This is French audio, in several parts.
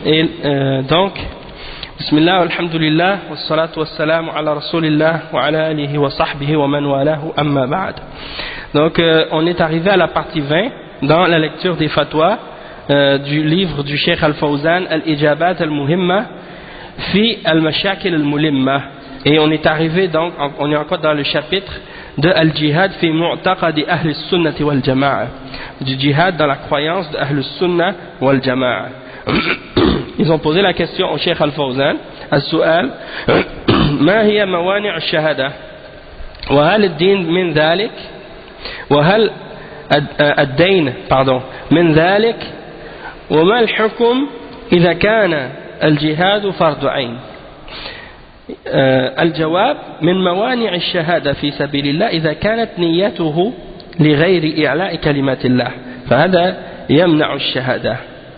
Et donc, Bismillah, alhamdulillah, wassalatu wassalamu ala rasulillah, wa ala alihi wa sahbihi wa man walahu, amma ba'd. Donc, on est arrivé à la partie 20 dans la lecture des fatwas du livre du Cheikh Al-Fawzan, Al-Ijabat Al-Muhimma, fi Al-Mashakil Al-Mulimma. Et on est arrivé donc, on est encore dans le chapitre de Al-Jihad fi Mu'taqadi Ahl Sunnati wal Jama'a, du jihad dans la croyance de Ahl Sunnah wal Jama'a. Ils ont posé la question au Cheikh Al-Fawzan, السؤال ما هي موانع الشهادة وهل الدين من ذلك وهل الدين من ذلك وما الحكم إذا كان الجهاد فرض عين. الجواب من موانع الشهادة في سبيل الله إذا كانت نيته لغير إعلاء كلمات الله فهذا يمنع الشهادة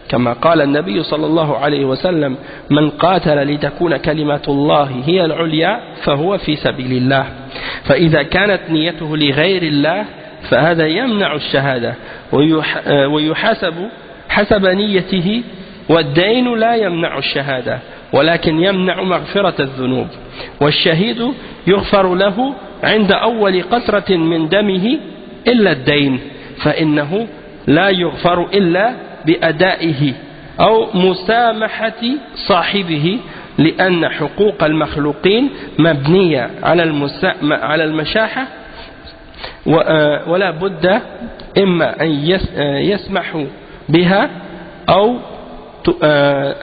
كما قال النبي صلى الله عليه وسلم من قاتل لتكون كلمة الله هي العليا فهو في سبيل الله فإذا كانت نيته لغير الله فهذا يمنع الشهادة ويحاسب حسب نيته والدين لا يمنع الشهادة ولكن يمنع مغفرة الذنوب والشهيد يغفر له عند أول قطرة من دمه إلا الدين فإنه لا يغفر إلا بأدائه أو مسامحة صاحبه لأن حقوق المخلوقين مبنية على المشاحة ولا بد إما أن يسمحوا بها أو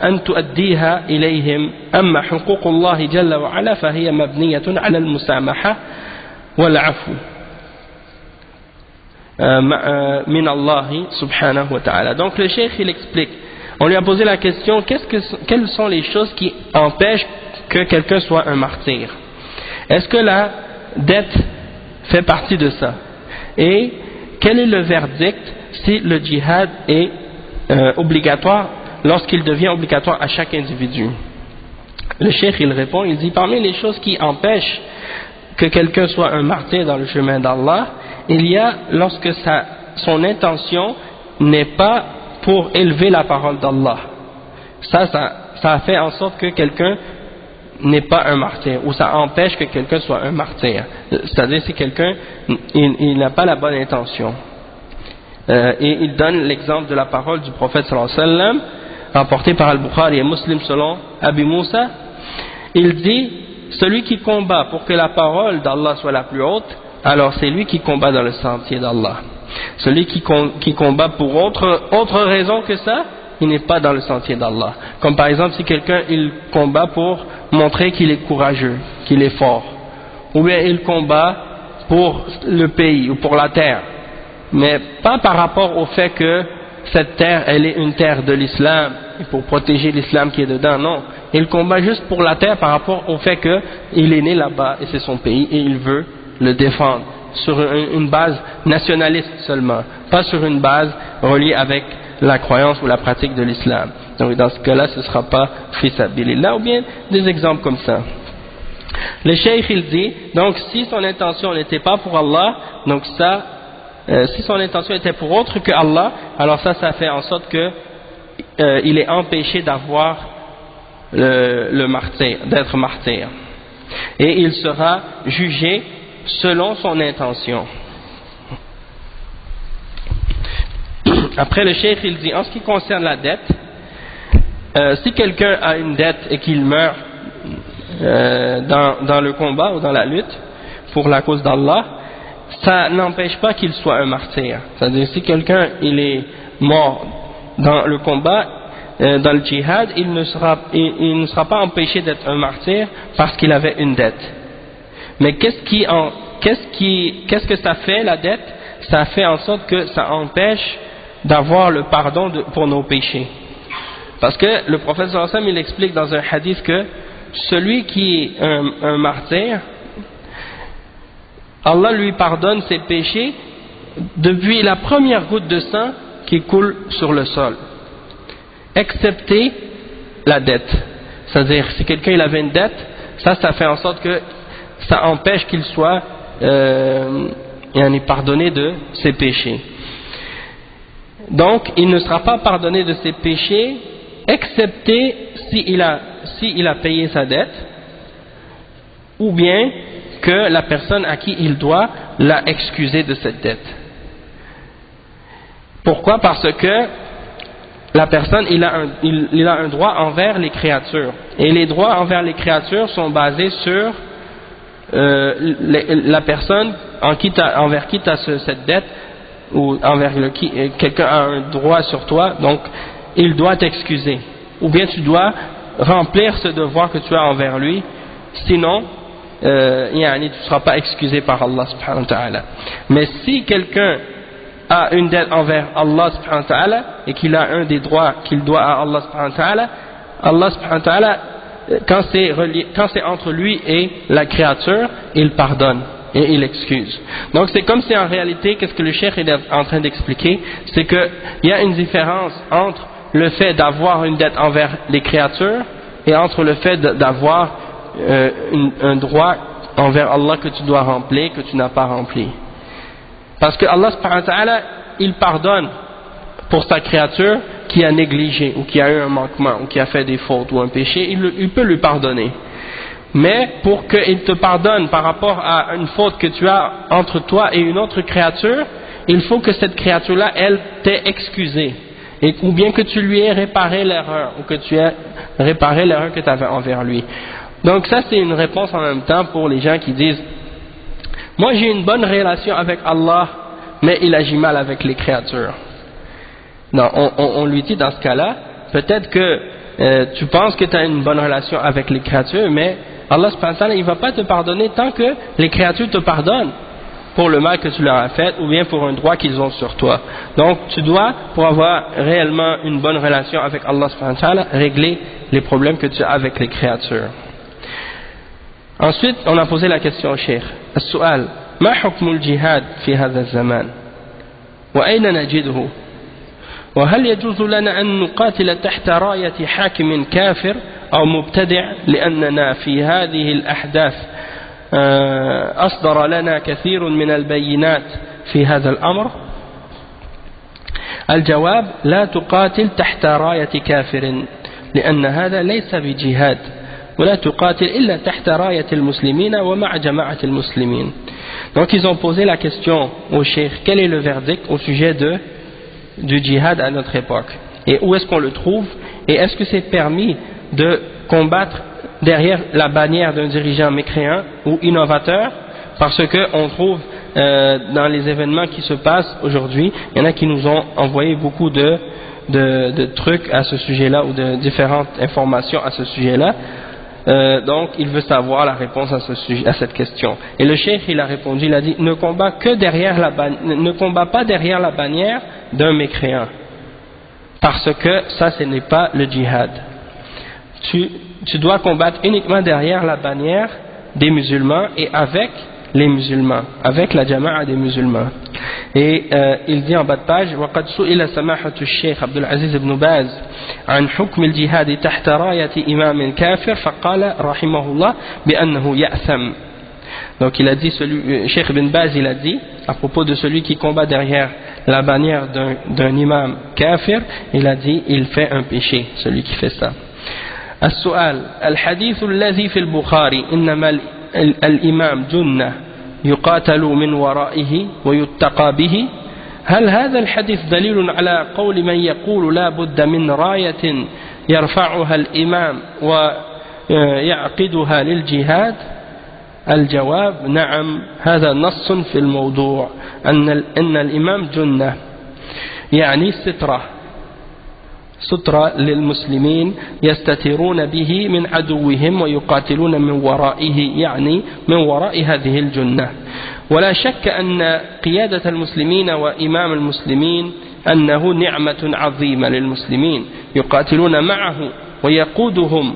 أن تؤديها إليهم أما حقوق الله جل وعلا فهي مبنية على المسامحة والعفو min Allah subhanahu wa ta'ala. Donc le cheikh il explique, on lui a posé la question quelles sont les choses qui empêchent que quelqu'un soit un martyr. Est-ce que la dette fait partie de ça? Et quel est le verdict si le djihad est obligatoire lorsqu'il devient obligatoire à chaque individu? Le cheikh il répond, il dit parmi les choses qui empêchent que quelqu'un soit un martyr dans le chemin d'Allah, il y a lorsque son intention n'est pas pour élever la parole d'Allah. Ça fait en sorte que quelqu'un n'est pas un martyr, ou ça empêche que quelqu'un soit un martyr. C'est-à-dire si quelqu'un il n'a pas la bonne intention. Et il donne l'exemple de la parole du prophète sallallahu alayhi wa sallam, rapporté par Al-Bukhari et Muslim selon Abi Moussa. Il dit, celui qui combat pour que la parole d'Allah soit la plus haute, alors c'est lui qui combat dans le sentier d'Allah. Celui qui combat pour autre raison que ça, il n'est pas dans le sentier d'Allah. Comme par exemple si quelqu'un il combat pour montrer qu'il est courageux, qu'il est fort, ou bien il combat pour le pays ou pour la terre, mais pas par rapport au fait que cette terre elle est une terre de l'islam et pour protéger l'islam qui est dedans, non. Il combat juste pour la terre par rapport au fait qu'il est né là-bas et c'est son pays et il veut le défendre sur une base nationaliste seulement, pas sur une base reliée avec la croyance ou la pratique de l'islam. Donc dans ce cas-là, ce ne sera pas fi sabilillah, ou bien des exemples comme ça. Le cheikh il dit, donc si son intention n'était pas pour Allah, donc ça, si son intention était pour autre que Allah, alors ça fait en sorte que il est empêché d'avoir le martyr, d'être martyr. Et il sera jugé selon son intention. Après le cheikh il dit en ce qui concerne la dette, si quelqu'un a une dette et qu'il meurt dans le combat ou dans la lutte pour la cause d'Allah, ça n'empêche pas qu'il soit un martyr. C'est-à-dire si quelqu'un il est mort dans le combat, dans le djihad, il ne sera pas empêché d'être un martyr parce qu'il avait une dette. Mais qu'est-ce que ça fait la dette? Ça fait en sorte que ça empêche d'avoir le pardon pour nos péchés. Parce que le prophète sallallahu alayhi wa sallam il explique dans un hadith que celui qui est un martyr, Allah lui pardonne ses péchés depuis la première goutte de sang qui coule sur le sol, excepté la dette. C'est-à-dire si quelqu'un il avait une dette, ça fait en sorte que ça empêche qu'il soit pardonné de ses péchés. Donc il ne sera pas pardonné de ses péchés excepté s'il a payé sa dette, ou bien que la personne à qui il doit l'a excusé de cette dette. Pourquoi? Parce que la personne, il a un droit envers les créatures. Et les droits envers les créatures sont basés sur la personne envers qui tu as cette dette, ou envers quelqu'un a un droit sur toi, donc il doit t'excuser. Ou bien tu dois remplir ce devoir que tu as envers lui, sinon tu ne seras pas excusé par Allah subhanahu wa ta'ala. Mais si quelqu'un a une dette envers Allah subhanahu wa ta'ala et qu'il a un des droits qu'il doit à Allah subhanahu wa ta'ala, Allah subhanahu wa ta'ala, quand c'est entre lui et la créature, il pardonne et il excuse. Donc c'est comme si en réalité, qu'est-ce que le cheikh est en train d'expliquer, c'est qu'il y a une différence entre le fait d'avoir une dette envers les créatures et entre le fait d'avoir un droit envers Allah que tu dois remplir, que tu n'as pas rempli. Parce que Allah subhanahu wa ta'ala, il pardonne pour sa créature qui a négligé ou qui a eu un manquement ou qui a fait des fautes ou un péché, il peut lui pardonner. Mais pour qu'il te pardonne par rapport à une faute que tu as entre toi et une autre créature, il faut que cette créature-là, elle t'ait excusé. Ou bien que tu lui aies réparé l'erreur, ou que tu aies réparé l'erreur que tu avais envers lui. Donc ça, c'est une réponse en même temps pour les gens qui disent « Moi j'ai une bonne relation avec Allah, mais il agit mal avec les créatures. » Non, on lui dit dans ce cas-là, peut-être que tu penses que tu as une bonne relation avec les créatures, mais Allah subhanahu wa ta'ala, il ne va pas te pardonner tant que les créatures te pardonnent pour le mal que tu leur as fait ou bien pour un droit qu'ils ont sur toi. Donc tu dois, pour avoir réellement une bonne relation avec Allah subhanahu wa ta'ala, régler les problèmes que tu as avec les créatures. Ensuite, on a posé la question au cheikh. السؤال ما حكم الجهاد في هذا الزمان وأين نجده وهل يجوز لنا أن نقاتل تحت راية حاكم كافر أو مبتدع لأننا في هذه الأحداث أصدر لنا كثير من البينات في هذا الأمر؟ الجواب لا تقاتل تحت راية كافر لأن هذا ليس بجهاد ولا تقاتل إلا تحت راية المسلمين ومع جماعة المسلمين. Donc ils ont posé la question au cheikh, quel est le verdict au sujet du djihad à notre époque et où est-ce qu'on le trouve et est-ce que c'est permis de combattre derrière la bannière d'un dirigeant mécréant ou innovateur, parce qu'on trouve dans les événements qui se passent aujourd'hui, il y en a qui nous ont envoyé beaucoup de trucs à ce sujet-là ou de différentes informations à ce sujet-là. Donc il veut savoir la réponse à cette question. Et le cheikh il a répondu, il a dit ne combat pas derrière la bannière d'un mécréant, parce que ça ce n'est pas le djihad. Tu dois combattre uniquement derrière la bannière des musulmans et avec les musulmans, avec la jama'a des musulmans. Et il dit en bas de page وقد سئل سماحة الشيخ عبد العزيز بن باز عن حكم الجهاد تحت راية إمام كافر فقال رحمه الله بأنه يأثم. Donc il a dit, Cheikh Ibn Baz il a dit à propos de celui qui combat derrière la bannière d'un imam kafir, il a dit il fait un péché, celui qui fait ça. السؤال الحديث الذي في البخاري إنما الإمام جنة يقاتل من ورائه ويتقى به، هل هذا الحديث دليل على قول من يقول لا بد من راية يرفعها الإمام ويعقدها للجهاد؟ الجواب نعم، هذا نص في الموضوع أن الإمام جنة يعني سترة للمسلمين يستترون به من عدوهم ويقاتلون من ورائه، يعني من وراء هذه الجنة. ولا شك أن قيادة المسلمين وإمام المسلمين أنه نعمة عظيمة للمسلمين، يقاتلون معه ويقودهم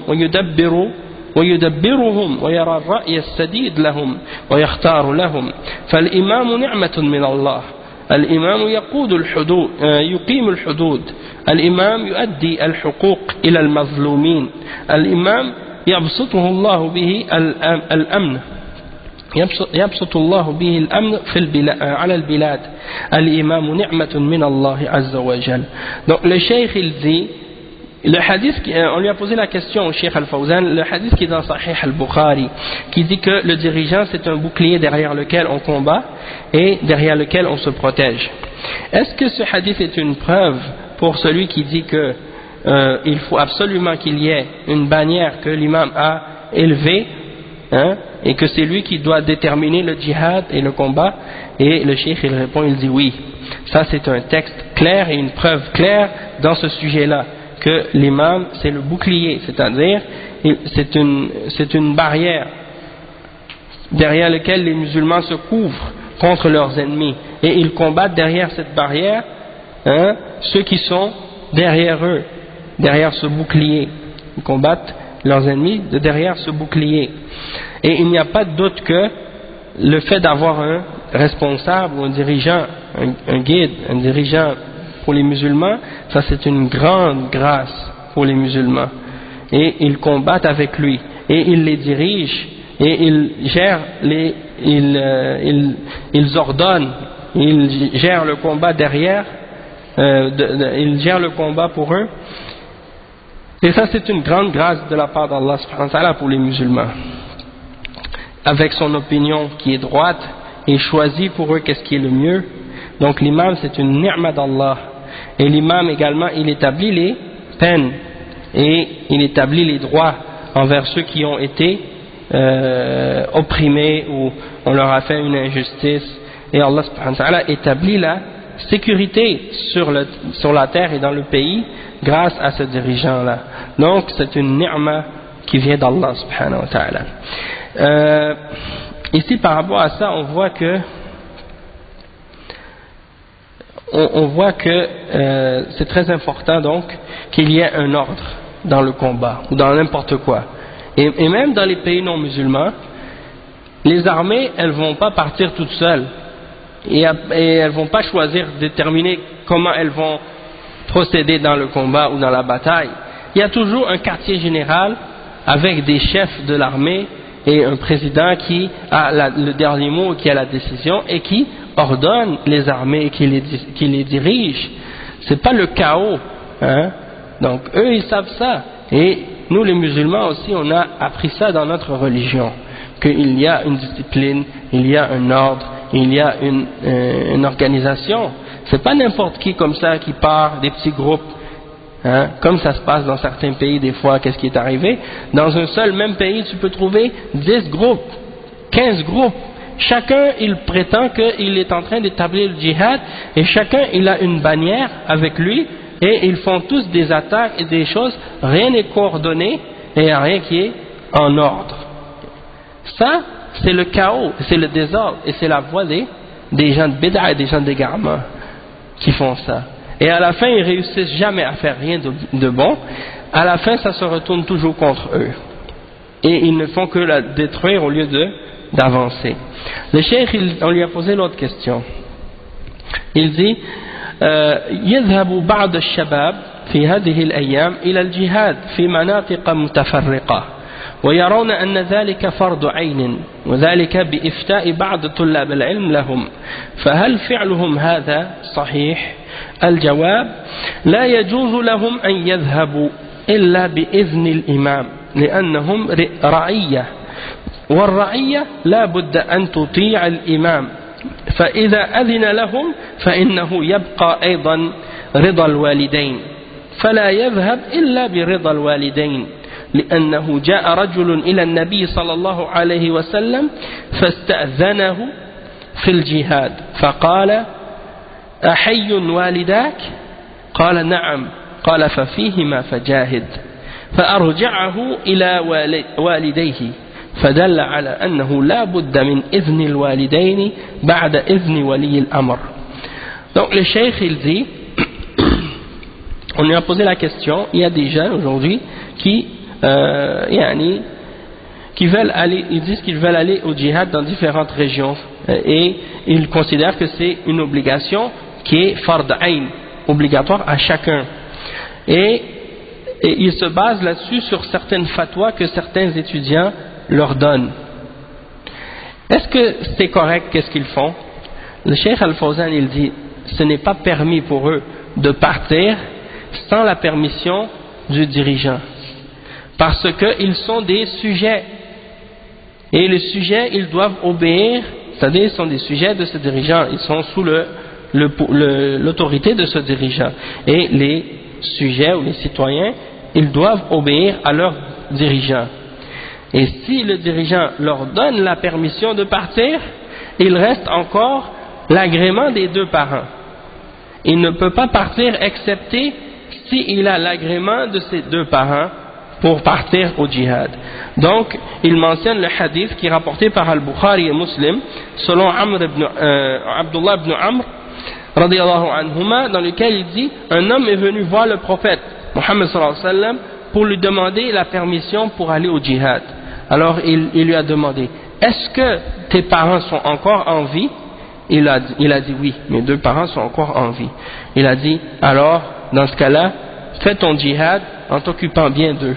ويدبرهم ويرى الرأي السديد لهم ويختار لهم، فالإمام نعمة من الله. الإمام يقيم الحدود، الإمام يؤدي الحقوق إلى المظلومين، الإمام يبسط الله به الأمن على البلاد، الإمام نعمة من الله عز وجل. Donc le cheikh il dit, Le hadith, on lui a posé la question au Cheikh Al-Fawzan, le hadith qui est dans Sahih Al-Bukhari, qui dit que le dirigeant c'est un bouclier derrière lequel on combat et derrière lequel on se protège. Est-ce que ce hadith est une preuve pour celui qui dit que il faut absolument qu'il y ait une bannière que l'imam a élevée, hein, et que c'est lui qui doit déterminer le djihad et le combat? Et le cheikh il répond, il dit oui. Ça c'est un texte clair et une preuve claire dans ce sujet-là, que l'imam c'est le bouclier, c'est-à-dire c'est une barrière derrière laquelle les musulmans se couvrent contre leurs ennemis, et ils combattent derrière cette barrière, hein, ceux qui sont derrière eux, derrière ce bouclier. Ils combattent leurs ennemis de derrière ce bouclier. Et il n'y a pas de doute que le fait d'avoir un responsable ou un dirigeant, un guide, un dirigeant pour les musulmans, ça c'est une grande grâce pour les musulmans. Et ils combattent avec lui, et ils les dirigent, et ils gèrent ils ordonnent, ils gèrent le combat derrière, ils gèrent le combat pour eux. Et ça c'est une grande grâce de la part d'Allah subhanahu wa ta'ala pour les musulmans. Avec son opinion qui est droite, il choisit pour eux qu'est-ce qui est le mieux. Donc l'imam c'est une ni'ma d'Allah. Et l'imam également il établit les peines et il établit les droits envers ceux qui ont été opprimés ou on leur a fait une injustice. Et Allah subhanahu wa ta'ala établit la sécurité sur la terre et dans le pays grâce à ce dirigeant-là. Donc c'est une ni'ma qui vient d'Allah subhanahu wa ta'ala. Ici par rapport à ça on voit que c'est très important donc qu'il y ait un ordre dans le combat ou dans n'importe quoi, et même dans les pays non musulmans les armées elles vont pas partir toutes seules et elles vont pas choisir déterminer comment elles vont procéder dans le combat ou dans la bataille. Il y a toujours un quartier général avec des chefs de l'armée et un président qui a le dernier mot, qui a la décision et qui ordonne les armées et qui les dirige. C'est pas le chaos, hein? Donc eux ils savent ça, et nous les musulmans aussi on a appris ça dans notre religion, qu'il y a une discipline, il y a un ordre, il y a une organisation. C'est pas n'importe qui comme ça qui part des petits groupes, hein, comme ça se passe dans certains pays des fois. Qu'est-ce qui est arrivé? Dans un seul même pays tu peux trouver 10 groupes, 15 groupes. Chacun il prétend qu'il est en train d'établir le djihad, et chacun il a une bannière avec lui, et ils font tous des attaques et des choses, rien n'est coordonné et il n'y a rien qui est en ordre. Ça c'est le chaos, c'est le désordre, et c'est la voie des gens de bid'a et des gens d'égarement qui font ça. Et à la fin ils réussissent jamais à faire rien de bon. À la fin ça se retourne toujours contre eux, et ils ne font que la détruire au lieu d'avancer. Le cheikh on lui a posé l'autre question. Il dit يذهب بعض الشباب في هذه الأيام إلى الجهاد في مناطق متفرقة ويرون أن ذلك فرض عين، وذلك بإفتاء بعض طلاب العلم لهم، فهل فعلهم هذا صحيح؟ الجواب: لا يجوز لهم أن يذهبوا إلا بإذن الإمام، لأنهم رعية، والرعية لا بد أن تطيع الإمام، فإذا أذن لهم فإنه يبقى أيضا رضا الوالدين، فلا يذهب إلا برضا الوالدين، لأنه جاء رجل إلى النبي صلى الله عليه وسلم فاستأذنه في الجهاد فقال: أحي والداك؟ قال: نعم. قال: ففيهما فجاهد، فأرجعه إلى والديه، فدل على أنه لا بد من إذن الوالدين بعد إذن ولي الأمر. Donc le cheikh il dit, on lui a posé la question, il y a des gens aujourd'hui qui veulent aller, ils disent qu'ils veulent aller au djihad dans différentes régions, et ils considèrent que c'est une obligation qui est fard ayn, obligatoire à chacun, et ils se basent là-dessus sur certaines fatwas que certains étudiants leur donnent. Est-ce que c'est correct? Qu'est-ce qu'ils font? Le Cheikh Al-Fawzan il dit ce n'est pas permis pour eux de partir sans la permission du dirigeant, parce qu'ils sont des sujets, et les sujets ils doivent obéir, c'est-à-dire ils sont des sujets de ce dirigeant, ils sont sous l'autorité de ce dirigeant, et les sujets ou les citoyens ils doivent obéir à leur dirigeant. Et si le dirigeant leur donne la permission de partir, il reste encore l'agrément des deux parents. Il ne peut pas partir excepté s'il a l'agrément de ses deux parents pour partir au djihad. Donc, il mentionne le hadith qui est rapporté par Al-Bukhari et Muslim, selon Abdullah ibn Amr, radiyallahu anhuma, dans lequel il dit, un homme est venu voir le prophète, Muhammad sallallahu alayhi wa sallam, pour lui demander la permission pour aller au djihad. Alors, il lui a demandé, est-ce que tes parents sont encore en vie? Il a dit oui, mes deux parents sont encore en vie. Il a dit, alors, dans ce cas-là, fais ton djihad en t'occupant bien d'eux.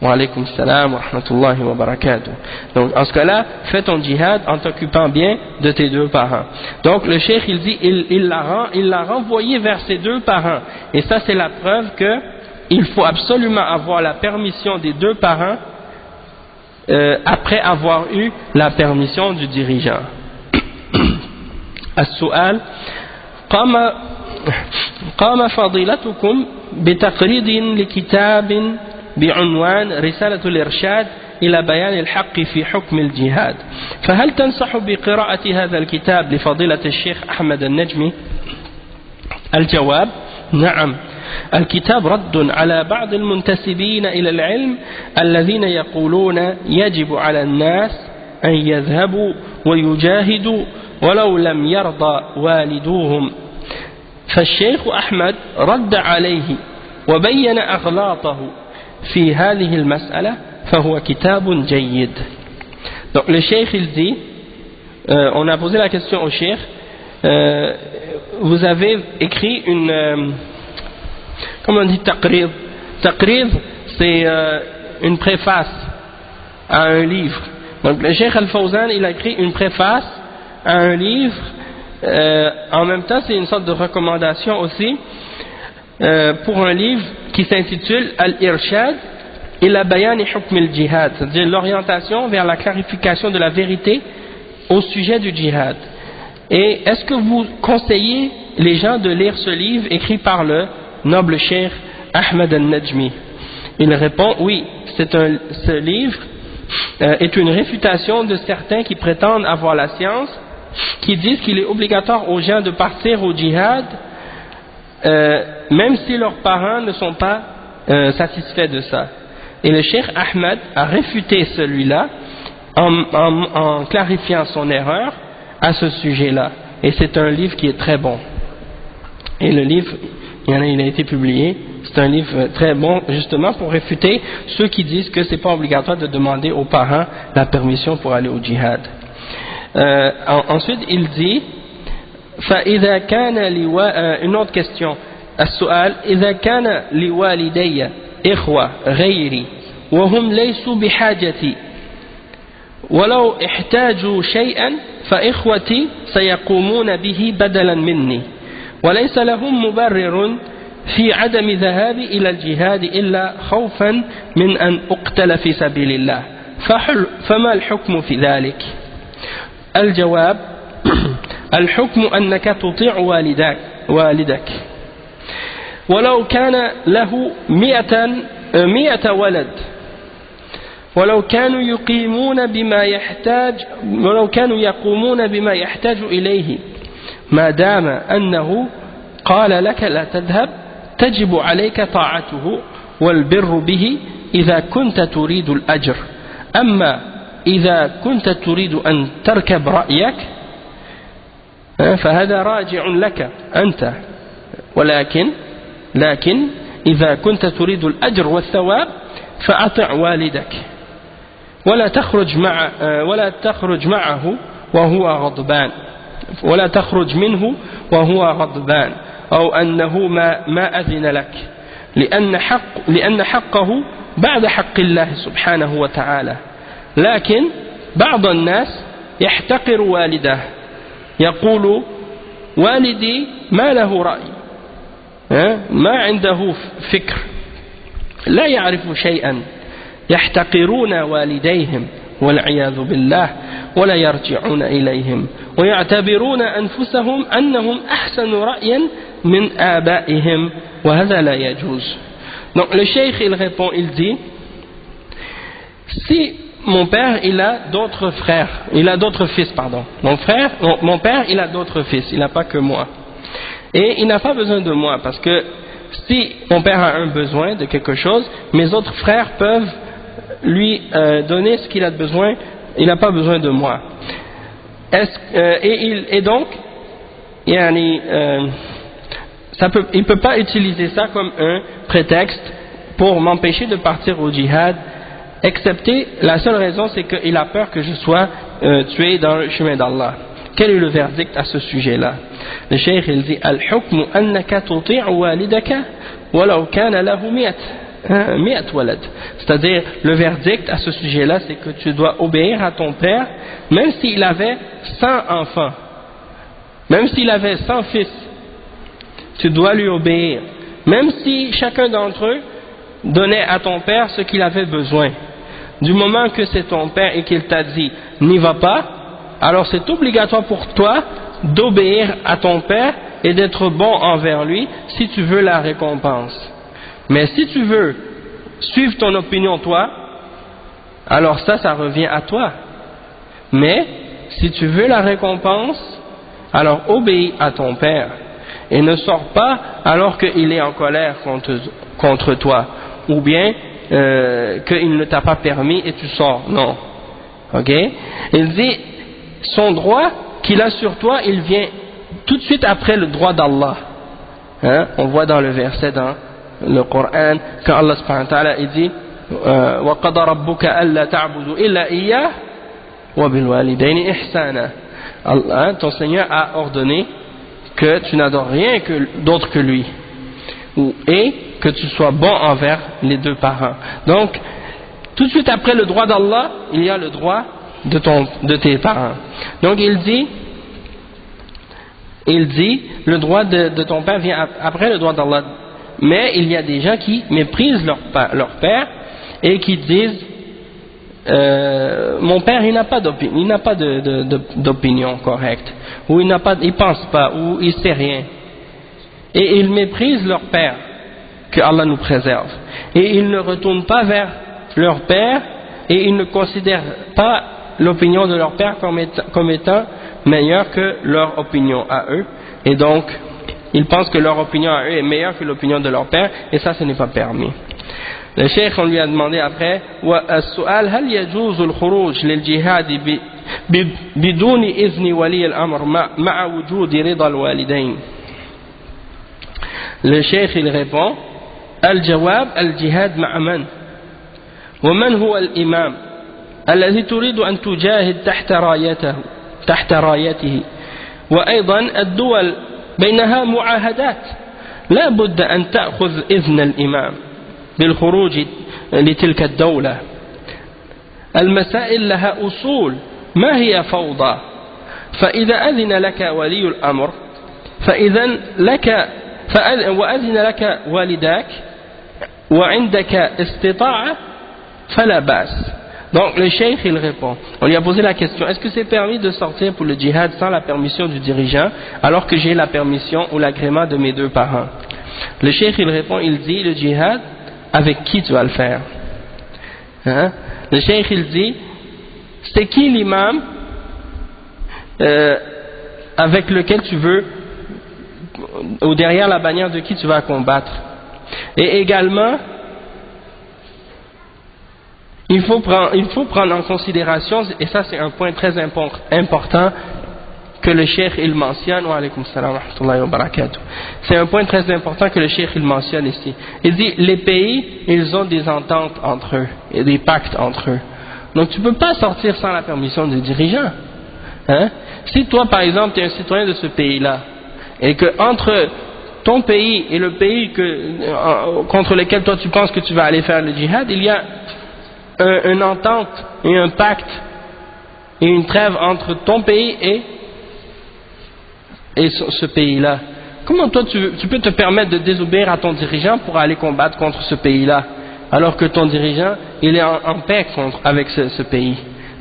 Wa alaykum salam wa rahmatullahi wa barakatuh. Donc, en ce cas-là, fais ton djihad en t'occupant bien de tes deux parents. Donc, le cheikh, il dit, il l'a renvoyé vers ses deux parents. Et ça, c'est la preuve que il faut absolument avoir la permission des deux parents après avoir eu la permission du dirigeant. السؤال قام فضيلتكم بتقريض لكتاب بعنوان رسالة الإرشاد إلى بيان الحق في حكم الجهاد، فهل تنصح بقراءة هذا الكتاب لفضيلة الشيخ أحمد النجمي؟ الجواب: نعم، الكتاب رد على بعض المنتسبين إلى العلم الذين يقولون يجب على الناس أن يذهبوا ويجاهدوا ولو لم يرضى والدوهم، فالشيخ أحمد رد عليه وبين أغلاطه في هذه المسألة فهو كتاب جيد. Donc le cheikh il dit, on a posé la question au cheikh, vous avez écrit une, comment on dit taqrid? Taqrid c'est une préface à un livre. Donc le cheikh Al-Fawzan il a écrit une préface à un livre, en même temps c'est une sorte de recommandation aussi pour un livre qui s'intitule Al-Irshad ila Bayan Hukm al-Jihad, c'est-à-dire l'orientation vers la clarification de la vérité au sujet du djihad. Et est-ce que vous conseillez les gens de lire ce livre écrit par le noble cheikh Ahmed al-Najmi? Il répond oui, ce livre est une réfutation de certains qui prétendent avoir la science, qui disent qu'il est obligatoire aux gens de partir au djihad même si leurs parents ne sont pas satisfaits de ça. Et le cheikh Ahmed a réfuté celui-là en clarifiant son erreur à ce sujet-là. Et c'est un livre qui est très bon. Et le livre, il a été publié, c'est un livre très bon justement pour réfuter ceux qui disent que c'est pas obligatoire de demander aux parents la permission pour aller au djihad. Ensuite il dit فإذا كان une autre question, السؤال إذا كان لوالدي إخوة غيري وهم ليسوا بحاجتي ولو احتاجوا شيئا فإخوتي سيقومون به بدلا مني وليس لهم مبرر في عدم ذهابي إلى الجهاد إلا خوفا من أن أقتل في سبيل الله، فما الحكم في ذلك؟ الجواب: الحكم أنك تطيع والدك ولو كان له 100 ولد، ولو كانوا يقومون بما يحتاج إليه، ما دام أنه قال لك لا تذهب تجب عليك طاعته والبر به إذا كنت تريد الأجر. أما إذا كنت تريد أن تركب رأيك فهذا راجع لك أنت، لكن إذا كنت تريد الأجر والثواب فأطع والدك ولا تخرج معه وهو غضبان، ولا تخرج منه وهو غضبان أو أنه ما أذن لك، لأن حقه بعد حق الله سبحانه وتعالى. لكن بعض الناس يحتقر والده، يقول والدي ما له رأي، ما عنده فكر، لا يعرفوا شيئا يحتقرون والديهم والعياذ بالله ولا يرجعون إليهم ويعتبرون أنفسهم أنهم أحسن رأيا من آبائهم وهذا لا يجوز. Donc le cheikh il répond, il dit, si mon père il a d'autres frères, il a d'autres fils, pardon, mon père il a d'autres fils, il n'a pas que moi, et il n'a pas besoin de moi, parce que si mon père a un besoin de quelque chose, mes autres frères peuvent lui donner ce qu'il a besoin, il n'a pas besoin de moi. Et donc il ne peut pas utiliser ça comme un prétexte pour m'empêcher de partir au djihad, excepté la seule raison c'est qu'il a peur que je sois tué dans le chemin d'Allah. Quel est le verdict à ce sujet-là? Le cheikh il dit al-hukmu annaka tuti'u walidaka walau kana lahu mi'at walad. C'est-à-dire le verdict à ce sujet-là c'est que tu dois obéir à ton père même s'il avait 100 enfants, même s'il avait 100 fils, tu dois lui obéir, même si chacun d'entre eux donnait à ton père ce qu'il avait besoin. Du moment que c'est ton père et qu'il t'a dit n'y va pas, alors c'est obligatoire pour toi d'obéir à ton père et d'être bon envers lui si tu veux la récompense. Mais si tu veux suivre ton opinion toi, alors ça revient à toi. Mais si tu veux la récompense, alors obéis à ton père et ne sors pas alors qu'il est en colère contre toi, ou bien qu'il ne t'a pas permis et tu sors. Non. Ok? Il dit son droit qu'il a sur toi, il vient tout de suite après le droit d'Allah. Hein? On voit dans le verset dans le Coran quand Allah subhanahu wa ta'ala il dit وَقَضَى رَبُّكَ أَلَّا تَعْبُدُوا إِلَّا إِيَّاهُ وَبِالْوَالِدَيْنِ إِحْسَانًا. Ton Seigneur a ordonné que tu n'adores rien d'autre que lui et que tu sois bon envers les deux parents. Donc tout de suite après le droit d'Allah il y a le droit de tes parents. Donc il dit le droit de ton père vient après le droit d'Allah, mais il y a des gens qui méprisent leur père et qui disent mon père il n'a pas d'opinion correcte, ou il pense pas, ou il sait rien, et ils méprisent leur père, que Allah nous préserve, et ils ne retournent pas vers leur père et ils ne considèrent pas l'opinion de leur père comme étant meilleure que leur opinion à eux, et donc ils pensent que leur opinion à eux est meilleure que l'opinion de leur père, et ça ce n'est pas permis. Le cheikh on lui a demandé après السؤال هل يجوز الخروج للجهاد بدون إذن ولي الأمر مع وجود رضا الوالدين. Le cheikh il répond الجواب الجهاد مع من ومن هو الإمام الذي تريد أن تجاهد تحت رايته وأيضا الدول بينها معاهدات لا بد أن تأخذ إذن الإمام بالخروج لتلك الدولة. المسائل لها أصول ما هي فوضى، فإذا أذن لك ولي الأمر وأذن لك والداك وعندك استطاعة فلا بأس. Donc le cheikh il répond, on lui a posé la question, est-ce que c'est permis de sortir pour le djihad sans la permission du dirigeant alors que j'ai la permission ou l'agrément de mes deux parents? Le cheikh il répond, il dit le djihad avec qui tu vas le faire? Hein? Le cheikh il dit c'est qui l'imam avec lequel tu veux, ou derrière la bannière de qui tu vas combattre, et également il faut prendre en considération, et ça c'est un point très important que le cheikh il mentionne. Wa alaykum salam wa rahmatullahi wa barakatuh. C'est un point très important que le cheikh il mentionne ici. Il dit les pays ils ont des ententes entre eux et des pactes entre eux. Donc tu ne peux pas sortir sans la permission du dirigeant. Hein? Si toi par exemple tu es un citoyen de ce pays-là et que entre ton pays et le pays contre lequel toi tu penses que tu vas aller faire le djihad, il y a une entente et un pacte et une trêve entre ton pays et ce pays-là. Comment toi tu peux te permettre de désobéir à ton dirigeant pour aller combattre contre ce pays-là alors que ton dirigeant il est en paix avec ce pays.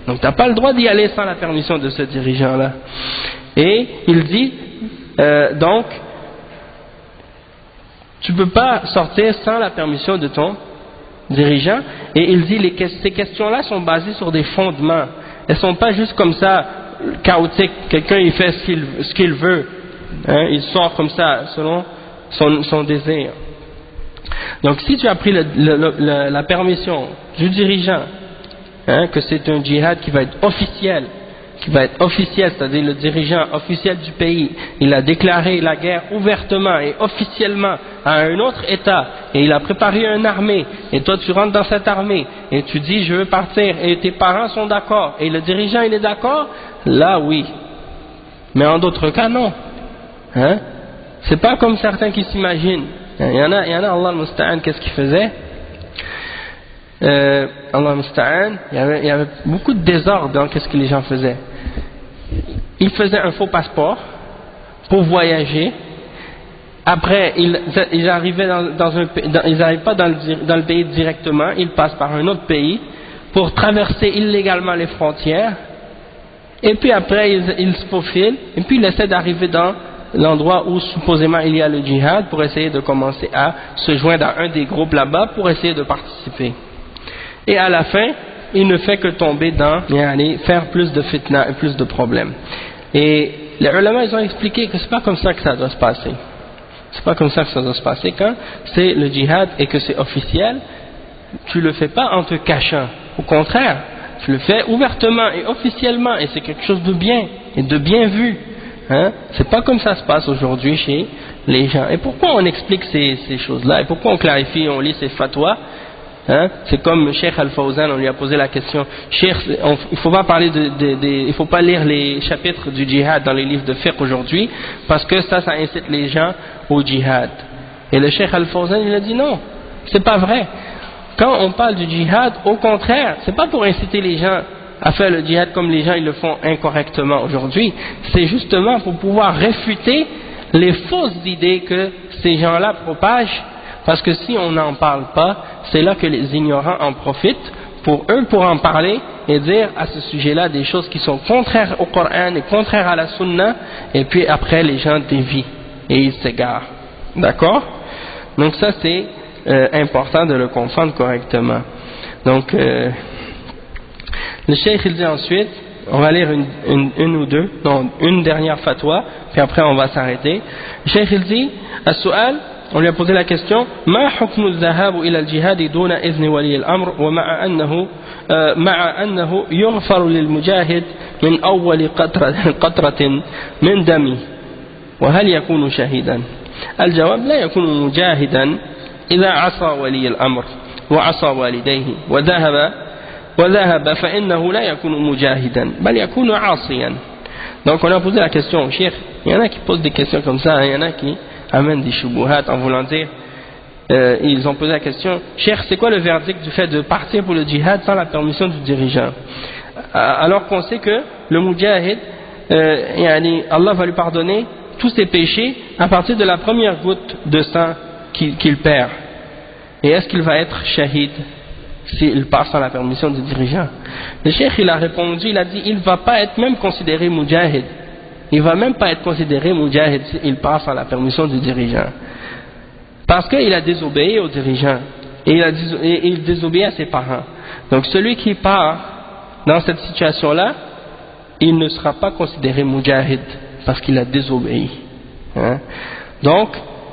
Donc tu n'as pas le droit d'y aller sans la permission de ce dirigeant-là. Et il dit, donc, tu ne peux pas sortir sans la permission de ton dirigeant. Et il dit, ces questions-là sont basées sur des fondements. Elles ne sont pas juste comme ça, chaotiques. Quelqu'un il fait ce qu'il veut. Hein, il sort comme ça, selon son désir. Donc si tu as pris la permission du dirigeant, hein, que c'est un djihad qui va être officiel, c'est-à-dire le dirigeant officiel du pays, il a déclaré la guerre ouvertement et officiellement à un autre État, et il a préparé une armée, et toi tu rentres dans cette armée, et tu dis je veux partir, et tes parents sont d'accord, et le dirigeant il est d'accord, là oui. Mais en d'autres cas non. Hein? C'est pas comme certains qui s'imaginent. Il y en a Allah al-Musta'an, qu'est-ce qu'il faisait? Allah al-Musta'an, il y avait beaucoup de désordre dans qu'est-ce que les gens faisaient. Ils faisaient un faux passeport pour voyager. Après, ils arrivaient ils n'arrivent pas dans le pays directement, ils passent par un autre pays pour traverser illégalement les frontières. Et puis après, ils se faufilent, et puis ils essaient d'arriver dans l'endroit où supposément il y a le djihad pour essayer de commencer à se joindre à un des groupes là-bas pour essayer de participer. Et à la fin, il ne fait que tomber dans faire plus de fitna et plus de problèmes. Et les ulama ils ont expliqué que c'est pas comme ça que ça doit se passer. C'est pas comme ça que ça doit se passer. Quand c'est le djihad et que c'est officiel, tu le fais pas en te cachant. Au contraire, tu le fais ouvertement et officiellement, et c'est quelque chose de bien et de bien vu. Hein? C'est pas comme ça se passe aujourd'hui chez les gens. Et pourquoi on explique ces choses-là? Et pourquoi on clarifie, on lit ces fatwas? Hein? C'est comme Cheikh Al-Fawzan, on lui a posé la question. Cheikh, il faut pas parler il faut pas lire les chapitres du djihad dans les livres de fiqh aujourd'hui, parce que ça incite les gens au djihad. Et le Cheikh Al-Fawzan, il a dit non, c'est pas vrai. Quand on parle du djihad, au contraire, c'est pas pour inciter les gens à faire le djihad comme les gens ils le font incorrectement aujourd'hui, c'est justement pour pouvoir réfuter les fausses idées que ces gens-là propagent, parce que si on n'en parle pas, c'est là que les ignorants en profitent pour en parler et dire à ce sujet-là des choses qui sont contraires au Coran et contraires à la Sunna, et puis après les gens dévient et ils s'égarent. D'accord? Donc ça c'est important de le comprendre correctement. Donc le cheikh il dit ensuite, on va lire une dernière fatwa, puis après on va s'arrêter. Le cheikh il dit, as-su'al, on lui a posé la question, ما حكم الذهاب إلى الجهاد دون إذن ولي الأمر مع أنه يغفر للمجاهد من أول قطرة من دمه وهل يكون شهيدا؟ الجواب لا يكون مجاهدا إذا عصى ولي الأمر وعصى والديه وذهب فإنه لا يكون مجاهدا بل يكون عاصيا. Donc on a posé la question au cheikh. Il y en a qui posent des questions comme ça, il y en a qui amènent des shubuhat en voulant dire, ils ont posé la question, cheikh, c'est quoi le verdict du fait de partir pour le djihad sans la permission du dirigeant, alors qu'on sait que le mujahid, Allah va lui pardonner tous ses péchés à partir de la première goutte de sang qu'il perd. Et est-ce qu'il va être shahid s'il part sans la permission du dirigeant? Le cheikh il a répondu, il a dit, il ne va pas être même considéré mujahid. Il ne va même pas être considéré mujahid s'il part sans la permission du dirigeant. Parce qu'il a désobéi au dirigeant. Et il désobéit à ses parents. Donc celui qui part dans cette situation-là, il ne sera pas considéré mujahid parce qu'il a désobéi. Hein? Donc,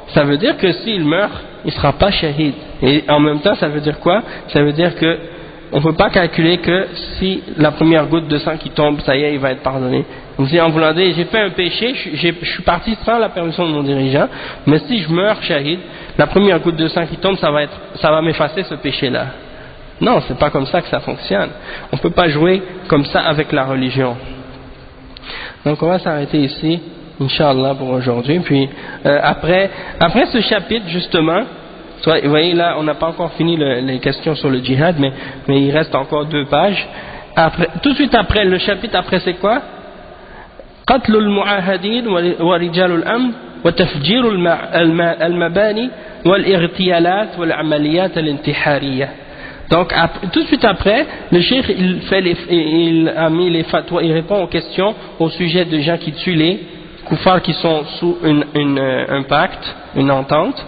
ça veut dire que s'il meurt, il ne sera pas shahid. Et en même temps, ça veut dire quoi? Ça veut dire que on ne peut pas calculer que si la première goutte de sang qui tombe, ça y est, il va être pardonné. Donc si en voulant dire, j'ai fait un péché, je suis parti sans la permission de mon dirigeant, mais si je meurs shahid, la première goutte de sang qui tombe, ça va m'effacer ce péché-là. Non, c'est pas comme ça que ça fonctionne. On ne peut pas jouer comme ça avec la religion. Donc on va s'arrêter ici, Inch'Allah, pour aujourd'hui. Puis après ce chapitre, justement, vous voyez là, on n'a pas encore fini les questions sur le djihad, mais il reste encore 2 pages. Tout de suite après, le chapitre après c'est quoi? قتل المعاهدين ورجال الأمن وتفجير المباني والإغتيالات والعمليات الانتحارية. Donc tout de suite après, le cheikh il a mis les fatwas, il répond aux questions au sujet de gens qui tuent les koufars qui sont sous un pacte, une entente,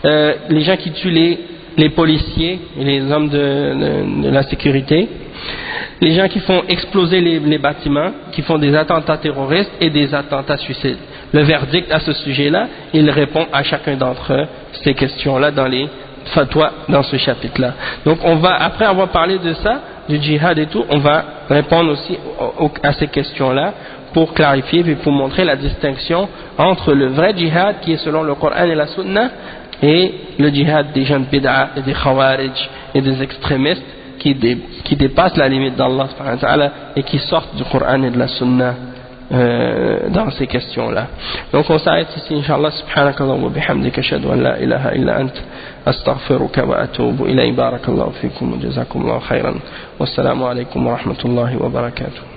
les gens qui tuent les policiers et les hommes de la sécurité, les gens qui font exploser les bâtiments, qui font des attentats terroristes et des attentats suicides. Le verdict à ce sujet-là, il répond à chacun d'entre eux ces questions-là dans les fatwa dans ce chapitre-là. Donc on va, après avoir parlé de ça, du djihad et tout, on va répondre aussi à ces questions-là pour clarifier et pour montrer la distinction entre le vrai djihad qui est selon le Coran et la Sunna et le djihad des gens de bid'a et des khawarij et des extrémistes qui dépassent la limite d'Allah subhanahu wa ta'ala et qui sortent du Coran et de la Sunna dans ces questions-là. Donc on s'arrête ici, Inch'Allah. Subhanakallah wa bihamdika ashhadu an la ilaha illa ant astaghfiruka wa atubu ilayk. Barakallahu fikum wa jazakumullahu khairan. Wassalamu alaykum wa rahmatullahi wa barakatuh.